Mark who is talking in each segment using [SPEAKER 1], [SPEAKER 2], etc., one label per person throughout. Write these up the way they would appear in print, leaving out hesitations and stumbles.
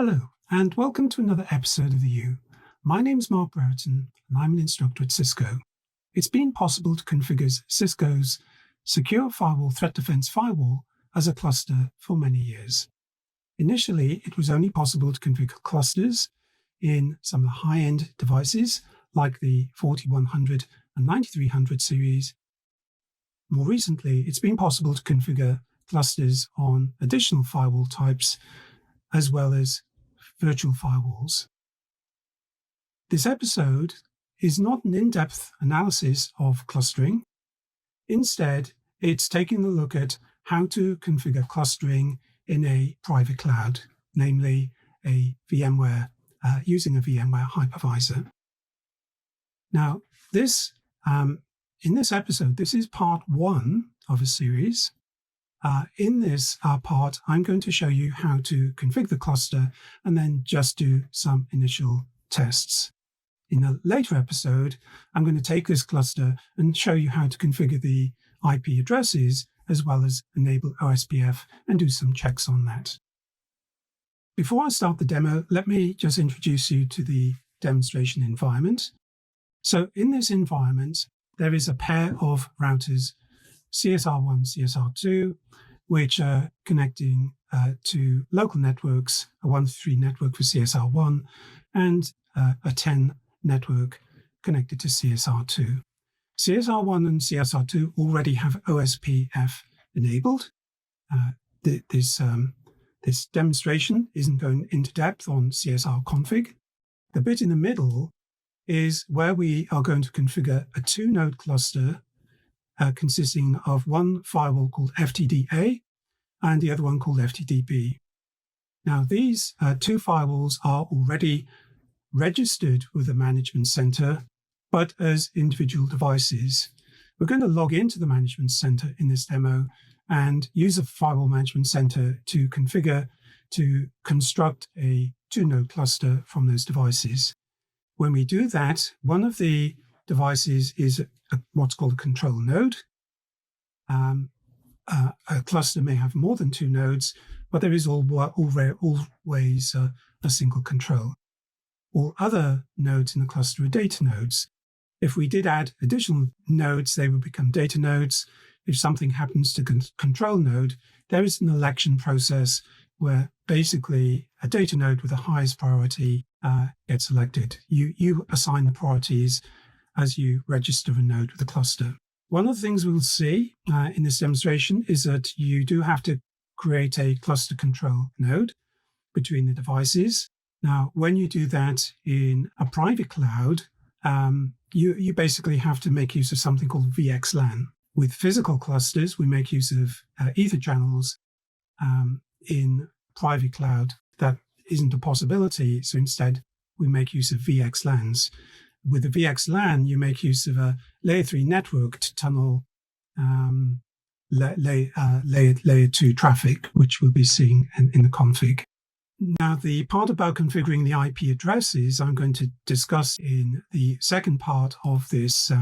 [SPEAKER 1] Hello, and welcome to another episode of The U. My name's Mark Beritton, and I'm an instructor at Cisco. It's been possible to configure Cisco's Secure Firewall Threat Defense Firewall as a cluster for many years. Initially, it was only possible to configure clusters in some of the high-end devices, like the 4100 and 9300 series. More recently, it's been possible to configure clusters on additional firewall types, as well as virtual firewalls. This episode is not an in-depth analysis of clustering. Instead, it's taking a look at how to configure clustering in a private cloud, namely a VMware, using a VMware hypervisor. Now, in this episode, this is part one of a series. In this part, I'm going to show you how to configure the cluster and then just do some initial tests. In a later episode, I'm going to take this cluster and show you how to configure the IP addresses as well as enable OSPF and do some checks on that. Before I start the demo, let me just introduce you to the demonstration environment. So in this environment, there is a pair of routers, CSR1, CSR2, which are connecting to local networks, a 1-3 network for CSR1, and a 10 network connected to CSR2. CSR1 and CSR2 already have OSPF enabled. This demonstration isn't going into depth on CSR config. The bit in the middle is where we are going to configure a 2-node cluster consisting of one firewall called FTDA and the other one called FTDB. Now, these two firewalls are already registered with the management center, but as individual devices. We're going to log into the management center in this demo and use the Firewall Management Center to construct a 2-node cluster from those devices. When we do that, one of the devices is what's called a control node. A cluster may have more than 2 nodes, but there is always a single control. All other nodes in the cluster are data nodes. If we did add additional nodes, they would become data nodes. If something happens to control node, there is an election process where basically a data node with the highest priority gets elected. You assign the priorities as you register a node with the cluster. One of the things we'll see in this demonstration is that you do have to create a cluster control node between the devices. Now, when you do that in a private cloud, you basically have to make use of something called VXLAN. With physical clusters, we make use of Ether channels. In private cloud, that isn't a possibility, so instead we make use of VXLANs. With the VXLAN, you make use of a layer 3 network to tunnel layer 2 traffic, which we'll be seeing in the config. Now, the part about configuring the IP addresses I'm going to discuss in the second part of this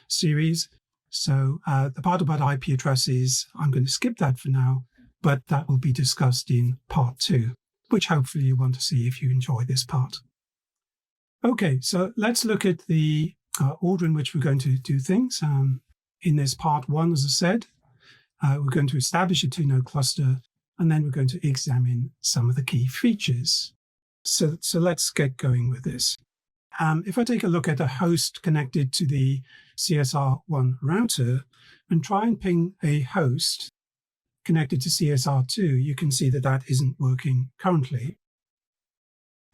[SPEAKER 1] series. So the part about IP addresses, I'm going to skip that for now, but that will be discussed in part 2, which hopefully you want to see if you enjoy this part. Okay, so let's look at the order in which we're going to do things. In this part 1, as I said, we're going to establish a 2-node cluster, and then we're going to examine some of the key features. So let's get going with this. If I take a look at a host connected to the CSR1 router and try and ping a host connected to CSR2, you can see that that isn't working currently.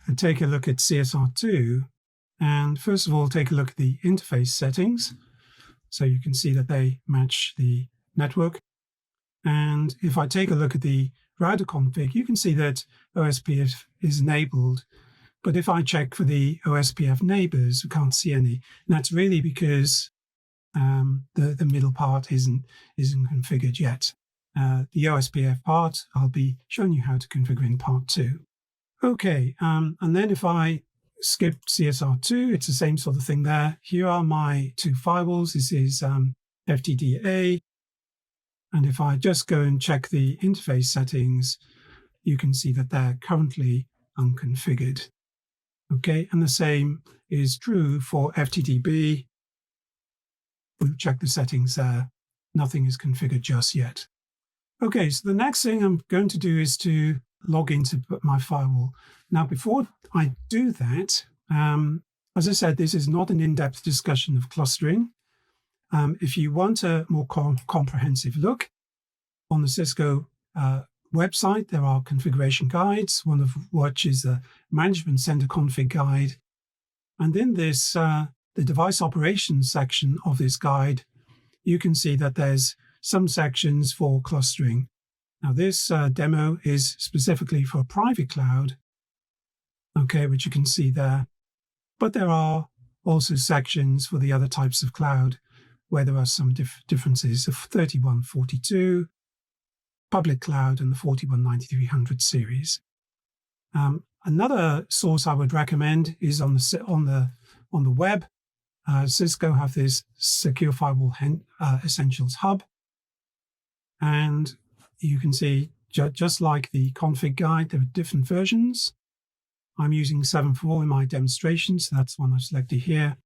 [SPEAKER 1] And take a look at CSR2, and first of all, take a look at the interface settings. So you can see that they match the network. And if I take a look at the router config, you can see that OSPF is enabled. But if I check for the OSPF neighbors, we can't see any. And that's really because the middle part isn't configured yet. The OSPF part, I'll be showing you how to configure in part 2. Okay, and then if I skip CSR2, it's the same sort of thing there. Here are my 2 firewalls. This is FTDA. And if I just go and check the interface settings, you can see that they're currently unconfigured. Okay, and the same is true for FTDB. We'll check the settings there. Nothing is configured just yet. Okay, so the next thing I'm going to do is to log into my firewall. Now, before I do that, as I said, this is not an in-depth discussion of clustering. If you want a more comprehensive look on the Cisco website, there are configuration guides, one of which is the Management Center Config Guide. And in this, the device operations section of this guide, you can see that there's some sections for clustering. Now, this demo is specifically for a private cloud, okay, which you can see there. But there are also sections for the other types of cloud where there are some differences of 3142, public cloud, and the 419300 series. Another source I would recommend is on the web. Cisco have this Secure Firewall Essentials Hub, and you can see just like the config guide, there are different versions. I'm using 7.4 in my demonstration, so that's one I've selected here.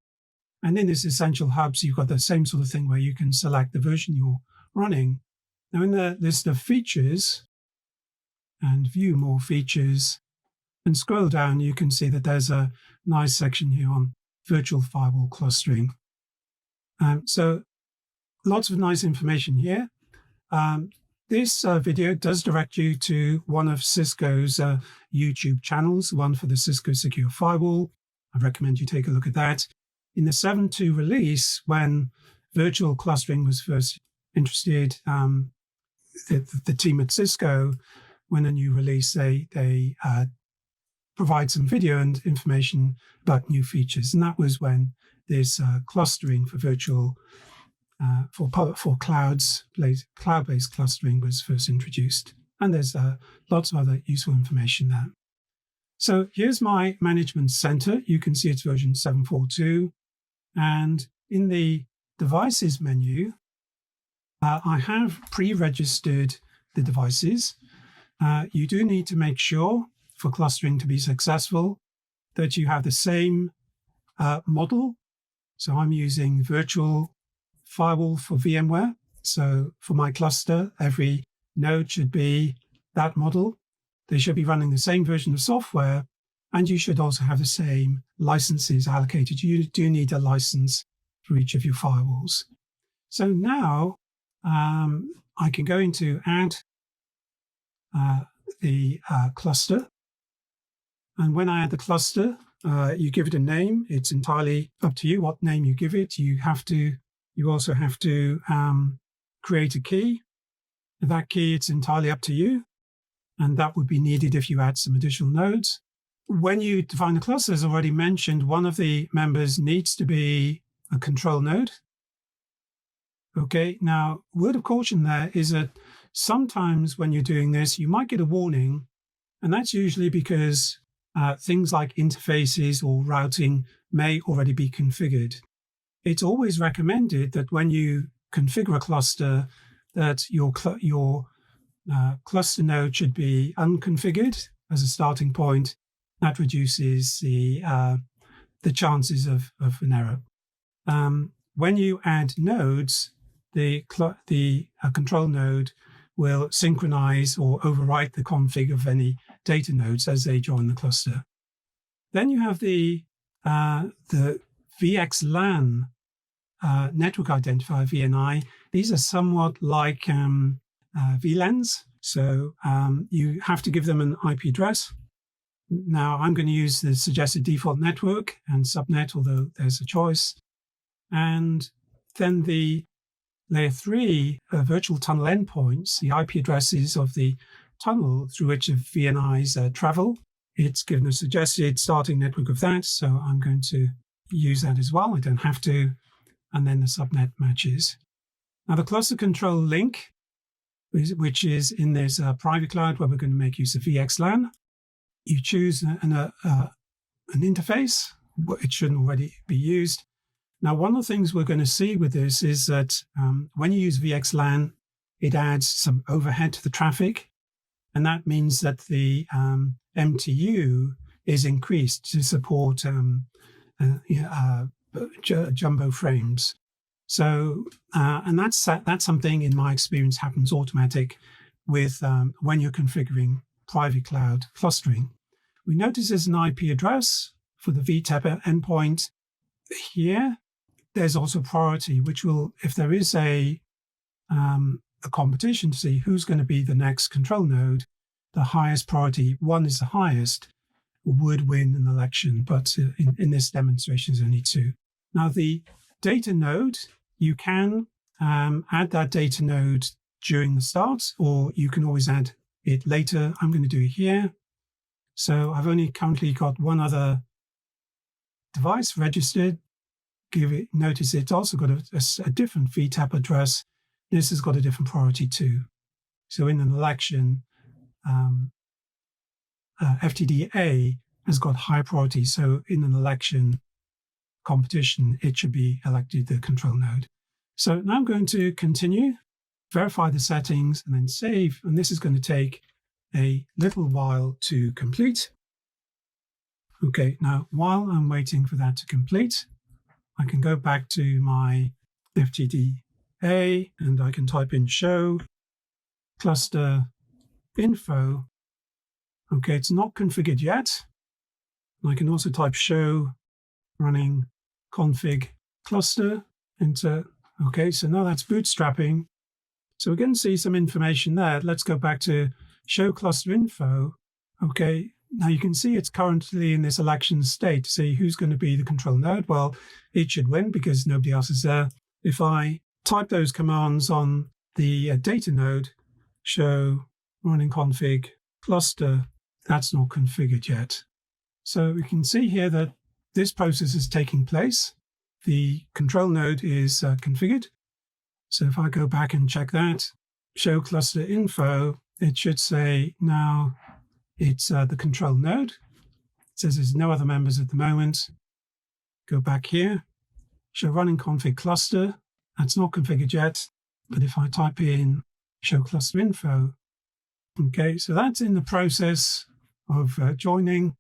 [SPEAKER 1] And in this Essential Hubs, you've got the same sort of thing where you can select the version you're running. Now, in the list of features, and view more features, and scroll down, you can see that there's a nice section here on virtual firewall clustering. So lots of nice information here. This video does direct you to one of Cisco's YouTube channels, one for the Cisco Secure Firewall. I recommend you take a look at that. In the 7.2 release, when virtual clustering was first introduced, the team at Cisco, when a new release, they provide some video and information about new features. And that was when this clustering for virtual, for cloud-based clustering was first introduced. And there's lots of other useful information there. So here's my management center. You can see it's version 7.4.2. And in the devices menu, I have pre-registered the devices. You do need to make sure for clustering to be successful that you have the same model. So I'm using virtual firewall for VMware. So for my cluster, every node should be that model. They should be running the same version of software, and you should also have the same licenses allocated. You do need a license for each of your firewalls. So now I can go into add the cluster. And when I add the cluster, you give it a name. It's entirely up to you what name you give it. You also have to create a key. That key, it's entirely up to you. And that would be needed if you add some additional nodes. When you define the cluster, as already mentioned, one of the members needs to be a control node. Okay, now, word of caution there is that sometimes when you're doing this, you might get a warning, and that's usually because things like interfaces or routing may already be configured. It's always recommended that when you configure a cluster, that your cluster node should be unconfigured as a starting point. That reduces the chances of an error. When you add nodes, the control node will synchronize or overwrite the config of any data nodes as they join the cluster. Then you have the VXLAN network identifier, VNI. These are somewhat like VLANs, so you have to give them an IP address. Now, I'm going to use the suggested default network and subnet, although there's a choice. And then the layer 3 virtual tunnel endpoints, the IP addresses of the tunnel through which the VNIs travel. It's given a suggested starting network of that, so I'm going to use that as well. I don't have to. And then the subnet matches. Now, the cluster control link, which is in this private cloud where we're going to make use of VXLAN. You choose an interface. It shouldn't already be used. Now, one of the things we're going to see with this is that when you use VXLAN, it adds some overhead to the traffic. And that means that the MTU is increased to support jumbo frames. So, and that's something in my experience happens automatic with when you're configuring private cloud clustering. We notice there's an IP address for the VTAP endpoint here. There's also priority, which will, if there is a competition to see who's going to be the next control node, the highest priority, one is the highest, would win an election. But in this demonstration, there's only two. Now, the data node, you can add that data node during the start, or you can always add it later. I'm going to do it here. So I've only currently got one other device registered. Notice it's also got a different VTAP address. This has got a different priority too. So in an election, FTDA has got high priority. So in an election competition, it should be elected the control node. So now I'm going to continue, verify the settings, and then save. And this is going to take a little while to complete. Okay, now while I'm waiting for that to complete, I can go back to my FTDA and I can type in show cluster info. Okay, it's not configured yet. I can also type show running config cluster, enter. Okay, so now that's bootstrapping. So we're going to see some information there. Let's go back to show cluster info. Okay, now you can see it's currently in this election state to see who's going to be the control node. Well, it should win because nobody else is there. If I type those commands on the data node, show running config cluster, that's not configured yet. So we can see here that this process is taking place. The control node is configured. So if I go back and check that, show cluster info, it should say now it's the control node. It says there's no other members at the moment. Go back here, show running config cluster. That's not configured yet. But if I type in show cluster info, okay, so that's in the process of joining.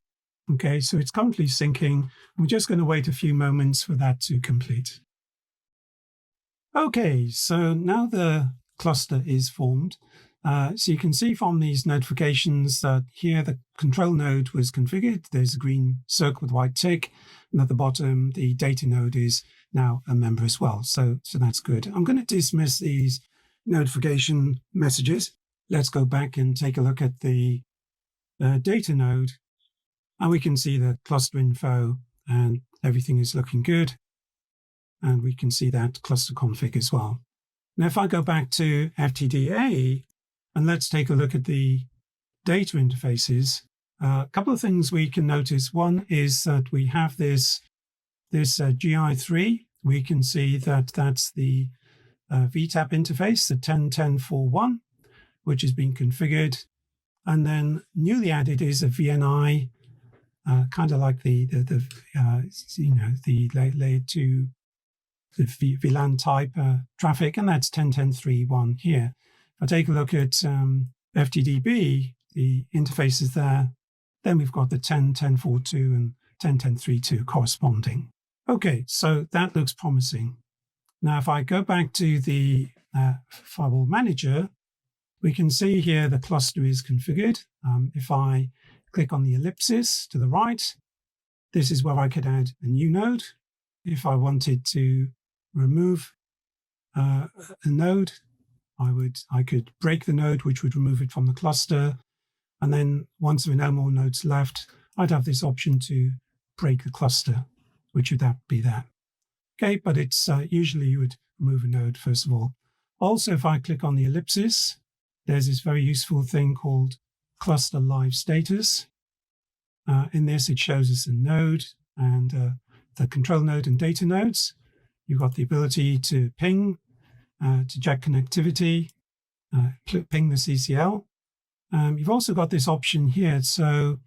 [SPEAKER 1] Okay, so it's currently syncing. We're just going to wait a few moments for that to complete. Okay, so now the cluster is formed. So you can see from these notifications that here the control node was configured. There's a green circle with a white tick. And at the bottom, the data node is now a member as well. So that's good. I'm going to dismiss these notification messages. Let's go back and take a look at the data node. And we can see the cluster info and everything is looking good. And we can see that cluster config as well. Now, if I go back to FTDA, and let's take a look at the data interfaces, a couple of things we can notice. One is that we have this GI3. We can see that that's the VTAP interface, the 10.10.4.1, which has been configured. And then newly added is a VNI, kind of like the layer 2, the VLAN type traffic, and that's 10.10.3.1 here. If I take a look at FTDB, the interfaces there, then we've got the 10.10.4.2 and 10.10.3.2 corresponding. Okay, so that looks promising. Now, if I go back to the Firewall Manager, we can see here the cluster is configured. If I click on the ellipsis to the right, this is where I could add a new node. If I wanted to remove a node, I could break the node, which would remove it from the cluster. And then once there are no more nodes left, I'd have this option to break the cluster, which would be that. Okay, but it's usually you would remove a node first of all. Also, if I click on the ellipsis, there's this very useful thing called cluster live status. In this, it shows us a node and the control node and data nodes. You've got the ability to ping, to check connectivity, ping the CCL. You've also got this option here. So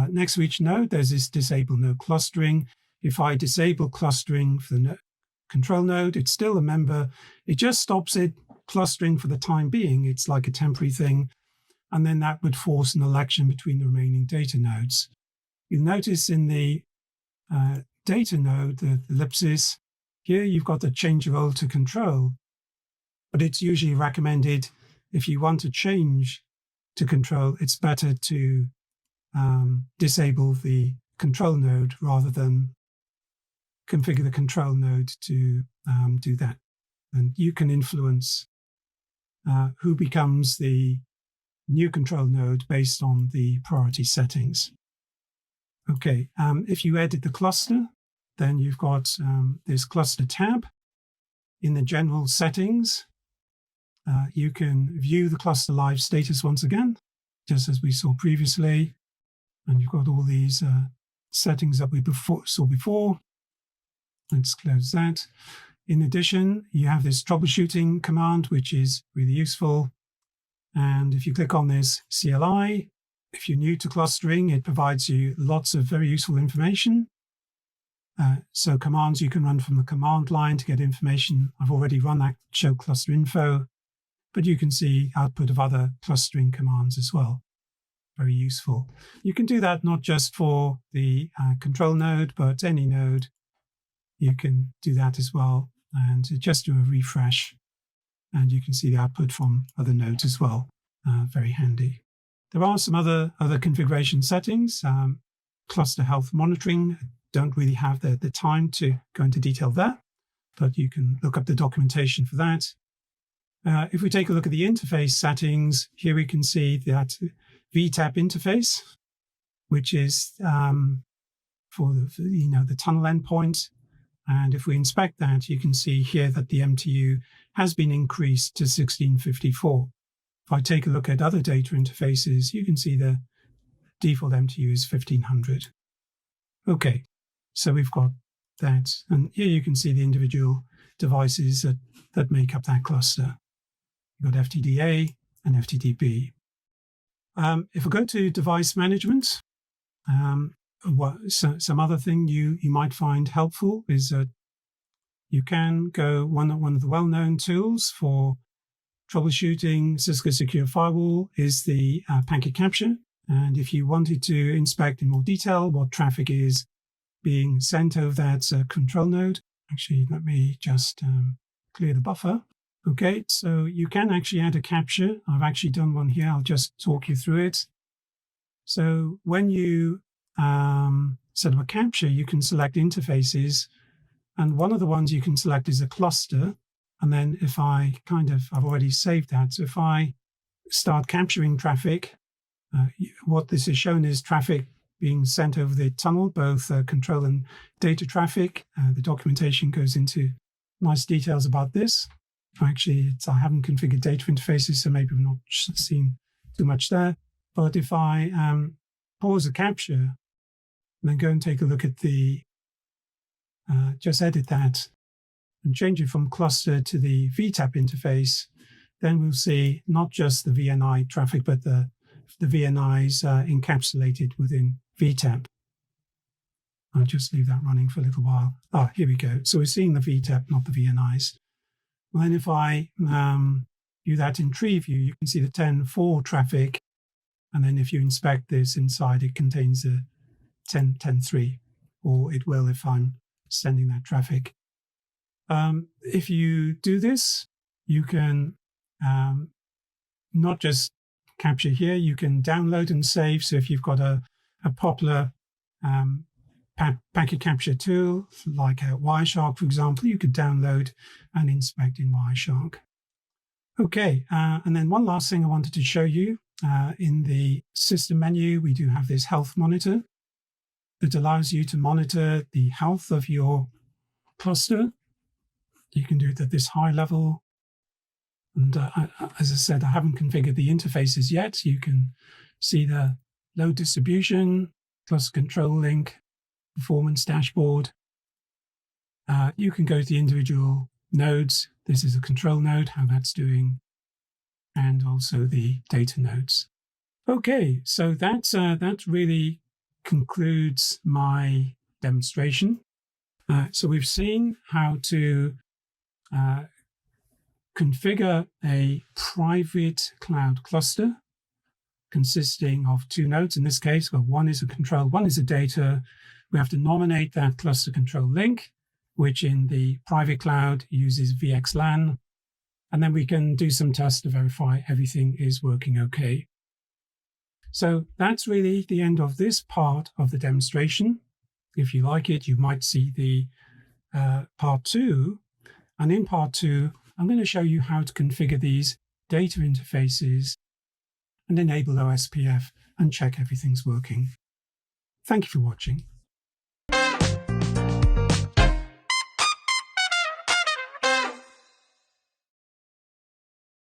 [SPEAKER 1] next to each node, there's this disable node clustering. If I disable clustering for the control node, it's still a member. It just stops it clustering for the time being. It's like a temporary thing. and then that would force an election between the remaining data nodes. You'll notice in the data node, the ellipsis, here you've got the change role to control, but it's usually recommended if you want to change to control, it's better to disable the control node rather than configure the control node to do that. And you can influence who becomes the new control node based on the priority settings. Okay, if you edit the cluster, then you've got this cluster tab. In the general settings, you can view the cluster live status once again, just as we saw previously. And you've got all these settings that we saw before. Let's close that. In addition, you have this troubleshooting command, which is really useful. And if you click on this CLI, if you're new to clustering, it provides you lots of very useful information. So commands you can run from the command line to get information. I've already run that show cluster info, but you can see output of other clustering commands as well. Very useful. You can do that not just for the control node, but any node. You can do that as well, and just do a refresh, and you can see the output from other nodes as well. Very handy. There are some other configuration settings. Cluster health monitoring. Don't really have the time to go into detail there, but you can look up the documentation for that. If we take a look at the interface settings, here we can see that VTAP interface, which is for the tunnel endpoint. And if we inspect that, you can see here that the MTU has been increased to 1654. If I take a look at other data interfaces, you can see the default MTU is 1500. Okay, so we've got that. And here you can see the individual devices that make up that cluster. You've got FTDA and FTDB. If we go to device management, some other thing you might find helpful is that you can go one of the well-known tools for troubleshooting Cisco Secure Firewall is the packet capture. And if you wanted to inspect in more detail what traffic is being sent over that control node, actually, let me just clear the buffer. Okay, so you can actually add a capture. I've actually done one here. I'll just talk you through it. So when you set up a capture, you can select interfaces. And one of the ones you can select is a cluster. And then if I've already saved that. So if I start capturing traffic, what this is shown is traffic being sent over the tunnel, both control and data traffic. The documentation goes into nice details about this. Actually, I haven't configured data interfaces, so maybe we've not seen too much there. But if I pause the capture and then go and take a look at just edit that and change it from cluster to the VTAP interface, then we'll see not just the VNI traffic, but the VNIs encapsulated within VTAP. I'll just leave that running for a little while. Here we go. So we're seeing the VTAP, not the VNIs. And then if I view that in tree view, you can see the 10.4 traffic. And then if you inspect this inside, it contains a 10.3, or it will if I'm sending that traffic. If you do this, you can not just capture here, you can download and save. So if you've got a popular packet capture tool, like Wireshark, for example, you could download and inspect in Wireshark. Okay, and then one last thing I wanted to show you. In the system menu, we do have this health monitor that allows you to monitor the health of your cluster. You can do it at this high level. And as I said, I haven't configured the interfaces yet. You can see the load distribution, cluster control link, performance dashboard. You can go to the individual nodes. This is a control node, how that's doing, and also the data nodes. Okay, so that really concludes my demonstration. So we've seen how to configure a private cloud cluster consisting of two nodes. In this case, well, one is a control, one is a data. We have to nominate that cluster control link, which in the private cloud uses VXLAN. And then we can do some tests to verify everything is working okay. So that's really the end of this part of the demonstration. If you like it, you might see the part 2. And in part 2, I'm going to show you how to configure these data interfaces and enable OSPF and check everything's working. Thank you for watching.